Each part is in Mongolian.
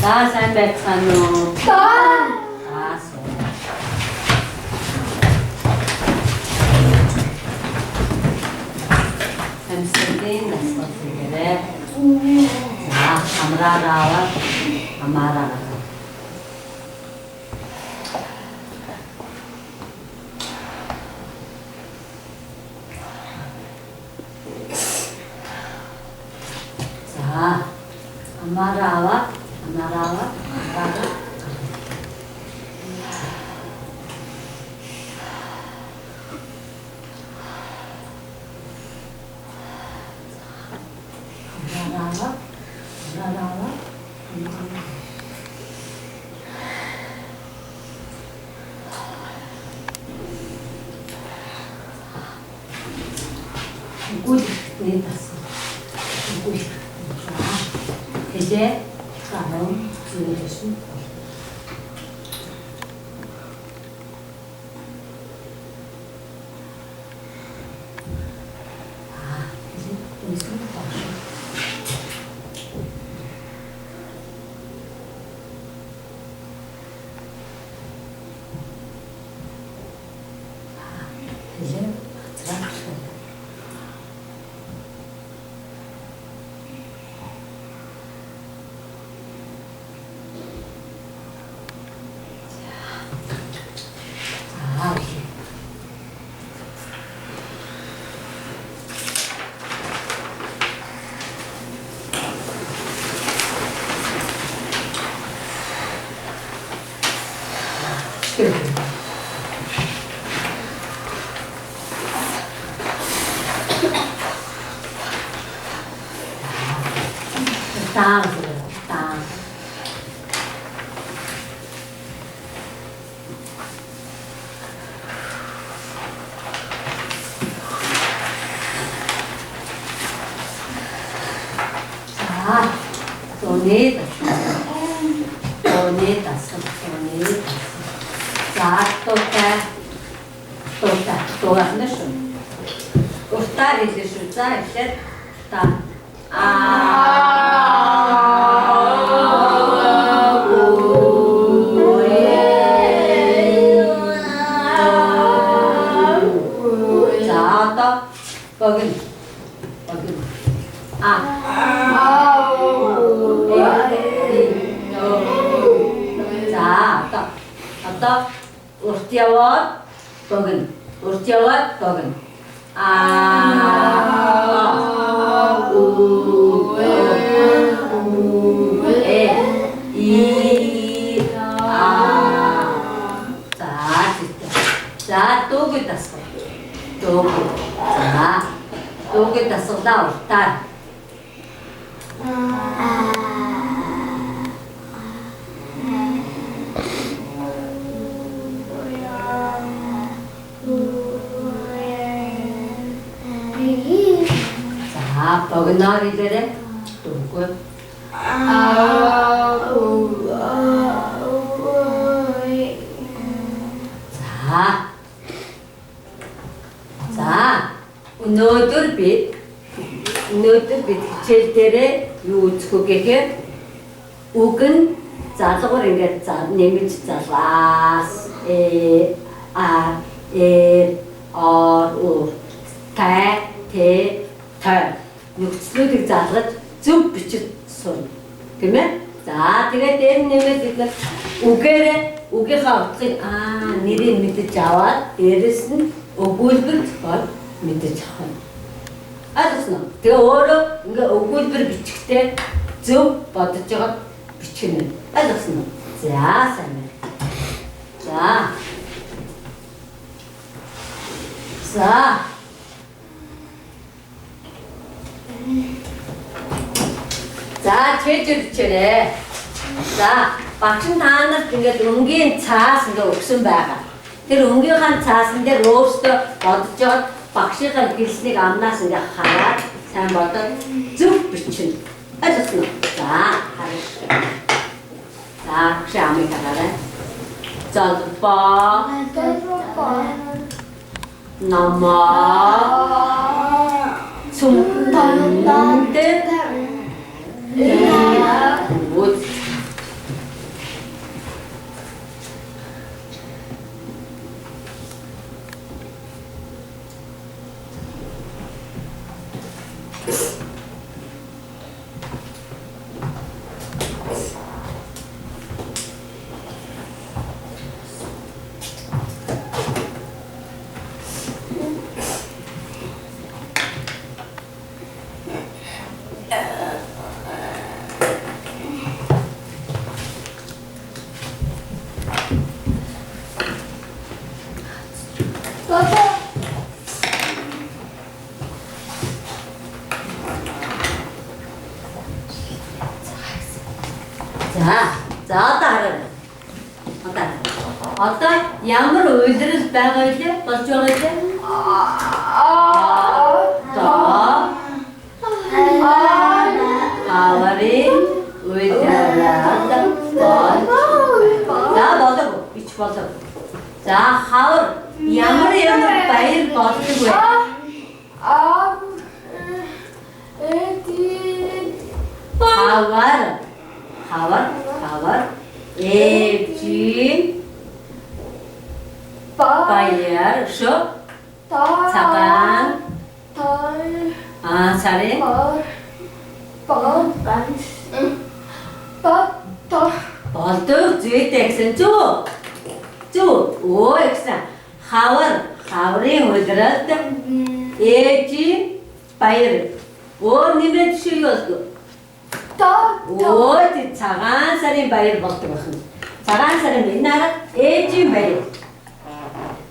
сайн байцгаана уу? Суу. Хамсгийн насгал зэрэг. Амраараа амаараа. Amarawa. 이제 다음 주제는 이제 무슨 이제 땅. 자, 손에 닿았어. 자, 또 하나 좀. устали же 자, 이제 다. 자, 또 거기. 자, 또 우스티아와 거기. 자, 또 그랬어. 또 그랬어. 나 자, 버그나리 되래. 또 그. 자, 너들빛 제대로 요츠고게 우근 자석을 자 내미치 자스 육수를 자서 쭉 비추선. 그러면 자, 제가 때문에 우게가 없지. 니리 밑에 자와 에르슨 오골을 걸 밑에 자원. 알았어. 제가 오로 이거 오골을 비칠 때쭉 받았죠. 비치는. 알았어. 자, 자, 제주도처래. 자, 박신 다는 중에 옮긴 자스도 없음 봐가. 그 옮겨간 자스인데 로스도 어쩌 박신가 길스니까 안 나서니까 하나 잘못도 쭉 비춘. 알았어. 자, 알았어. 자, 혹시 아무리 가래? 봐. 넘어. 숨는데. За одоо хараа. Одоо ямар үйлдэл байгаа вэ? Болж байгаа вэ? Аварин үйлдэлээд за болов бич болов. За хавар ямар баяр болдог вэ? Хавар эвжин баяр шо цагаан сарын болдог зүйтэй гэсэн зүү оо гэсэн хаврын үйлдэлд эвжин баяр өөр нэмээд шүү юу? Оо тий цагаан сарын баяр болдог байна. Цагаан сарын энэ арга ээжийн баяр.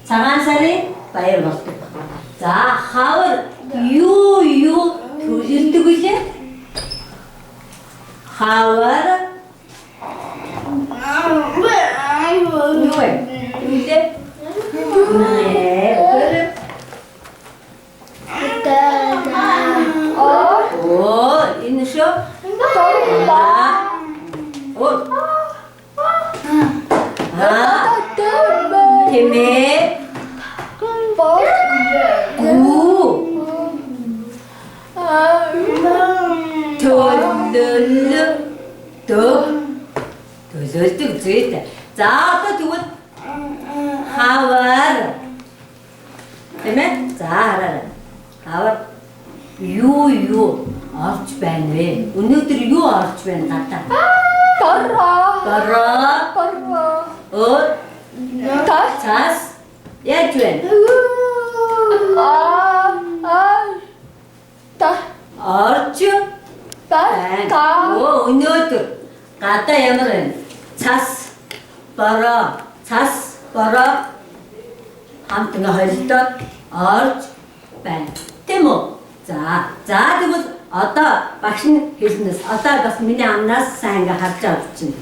Цагаан сарын баяр болдог. За хавар юу төлөвлөдөг үлээ? Хавар энэ шүү. Тэмээ төлөвлөдөг зүйтэй. За одоо тэгвэл хавар тэмээ за хараа. Хавар юу орж байна вэ? Өнөөдөр юу орж байна гадаа? Бороо. Цаас яаж байна? Орж байна. Өнөөдөр гадаа ямар байна? Цаас бороо хамтнаа холилдоод орж байна. Тэм үү? За тэгвэл одоо багш нь хэлнэс. Одоо бас миний амнаас сайн ингээ харж авч чинь.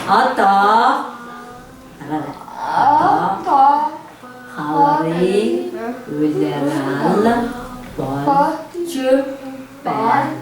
Одоо хаврын үйлдэл болж байна.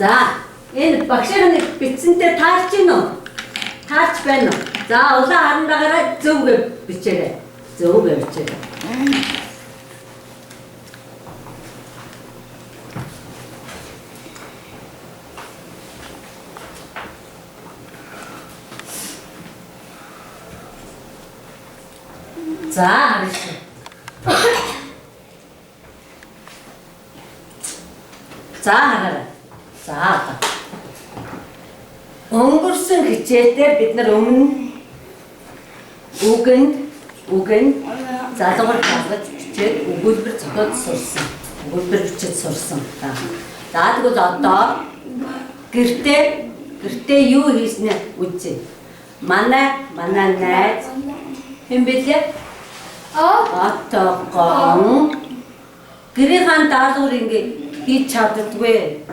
За энэ багшийн бичсэнтэй таарч гин үү? Таарч байна уу? За улаан харандагараа зөвгөө бичээрэй. Зөвгөө бичээрэй. За харъя. За хараа. За одоо. Өнгөрсөн хичээлдээ бид нар өмнө үгэнд залгуур гаргаж бичээд өгүүлбэр зохиод сурсан. Өгүүлбэр бичиж сурсан. За тэгвэл одоо гэртээ юу хийснэ үзье. Манай найз хэн бэлээ? Атгон гэрийн даалгавар ингээ хийж чаддаггүй.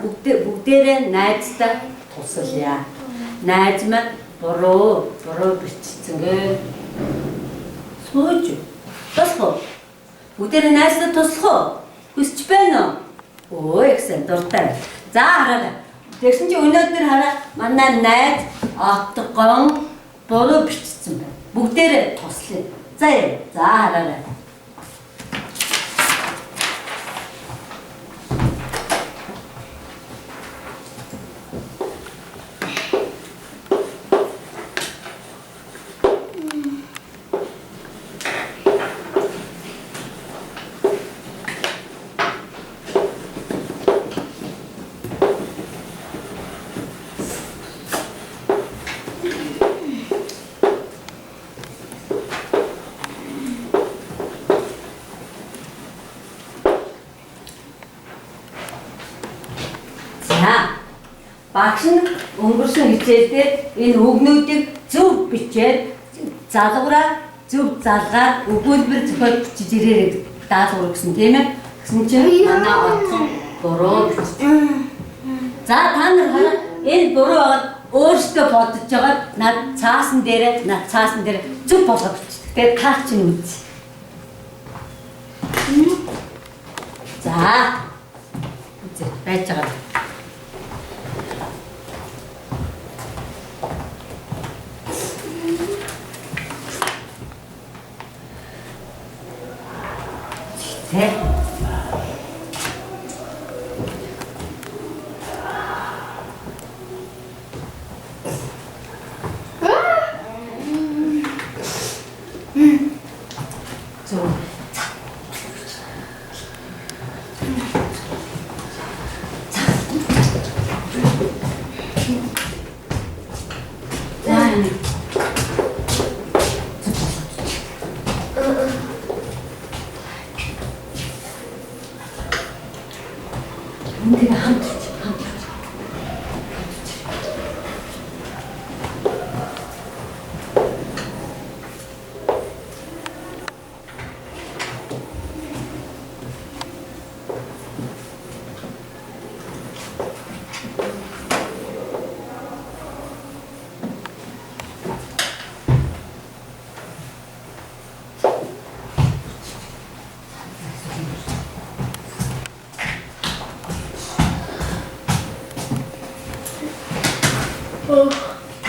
Бүгдээрээ найзтай тусалъя. Найз маань буруу биччихсэн. Сууж. Туслах. Бүгдээрээ найзтай туслах уу? Хүсч байна уу? Өө ихсэн дуртай. За хараа. Тэгсэн чи өнөөдөр хараа манай найз Атгон буруу бичсэн байна. Бүгдээрээ туслая. За хараа. багш нь өнгөрсөн хичээлдээ энэ үгнүүдийг зөв бичээд залгуураа зөв залгаад өгүүлбэр зохиол бичиж ирээрэй даалгавар гэсэн тийм ээ. Гэсэн чинь манай отсон буруу бичсэн. За та нар хараа энэ буруу байгаад өөрсдөө бодож байгаа над цаасан дээр зөв болгож бичдэг. Тэгээд таа чинь үз. За. Үзээ байж байгаа. Тэ.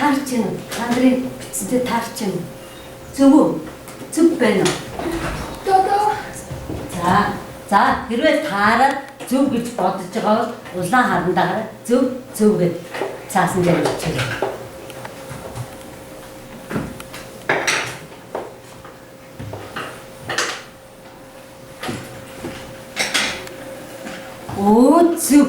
Тарчин, Андрей бичсэндээ тарчин. Зөв байна уу? За хэрвээ таараад зөв гэж бодож байгаа бол улаан харандаагаар зөв гэж цаасан дээр бичээрэй. Оо зөв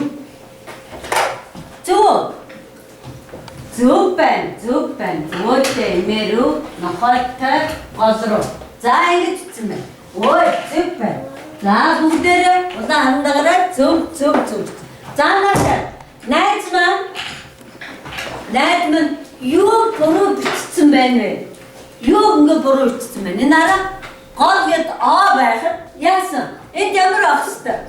байна. Өөдөө эмээрүү нохойтой гол руу. За ингэж хэлсэн байна. Ой зөв байна. За бүгдээрээ улаан хандаагаараа зөв. За найз маань юу буруу бичсэн байна вэ? Юу ингэ буруу бичсэн байна? Энэ арга гол гэд А байхад яасан? Энд ямар ахстай?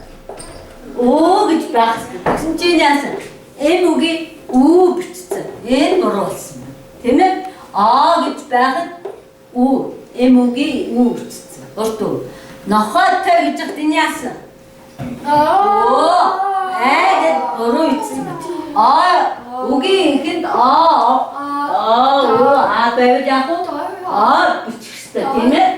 Оо гэж байх. Тэгсэн чинь яасан? Үгийн үү бичсэн. Энэ буруу болсон. Тийм ээ? А гэж байхад үгийн үү бичсэн. Урт үү. Нохойтой гэж хат энэ яасан? Гэд буруу бичсэн. Үгийн ихэнд байвал яах вэ? Бичих хэрэгтэй. Тийм ээ?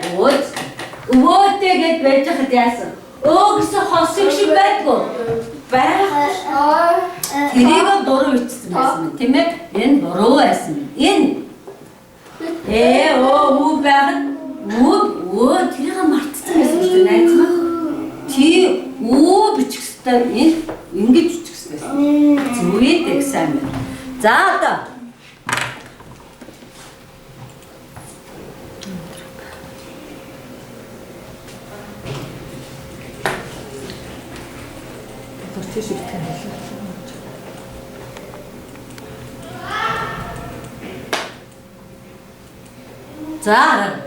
Өвөөтэй гэд байж хат яасан? Гэсэн хосыг шиг байдгүй. Тэрийг буруу бичсэн байсан тийм ээ? Энэ буруу байсан. Энэ үү байгаад тэрийг мартсан байсан шүү дээ найз маань. Чи үү бичих хэрэгтэй. Энэ ингэж бичих хэрэгтэй. Зүгээд сайн байна. За одоо За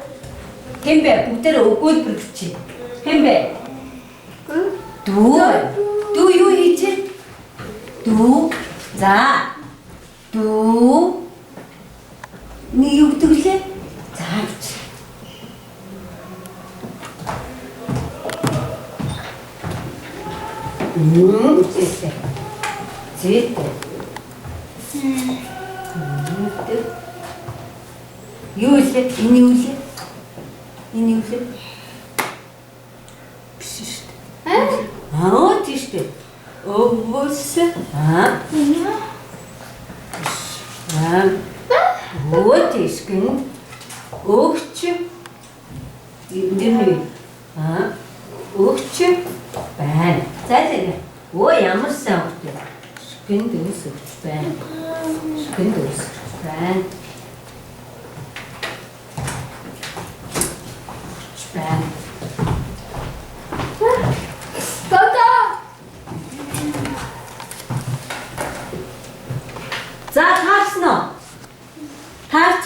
хэмбэ бүгдээрээ өгүүлбэр бичиж. Хэмбэ. Дүү юу хийчих? Дүү. За. Дүү. Нэг юу гэвэл за гэж. Зэт. Юу илээ? Энэ юу илээ? Биш шүү дээ. Тийш дээ. Өвөөс. Тийш гэн. Өгч. Эндэмээ. Өгч байна. За ямар сайн өгч. Гэн дэс өгч байна. Гэн дэс байна.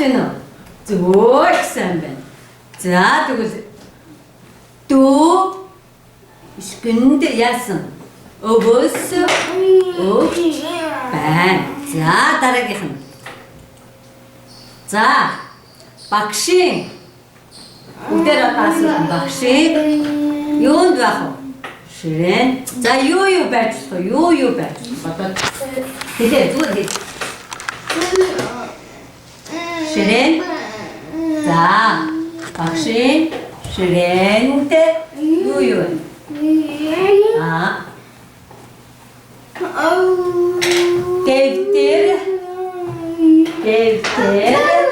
байна уу? Зөө гэсэн байна. За тэгвэл дүү ишгэнд яасан? Өвөөс өгч байна. За дараагийнх нь. За багшийн бүгдээр одоо асуусан багшийн юунд байх вэ? Ширээн. За юу байж болох вэ? Юу байж бодоод хэлээ зүгээр хэл. Ширээн. За багшийн ширээнд юу вэ? Дэвтэр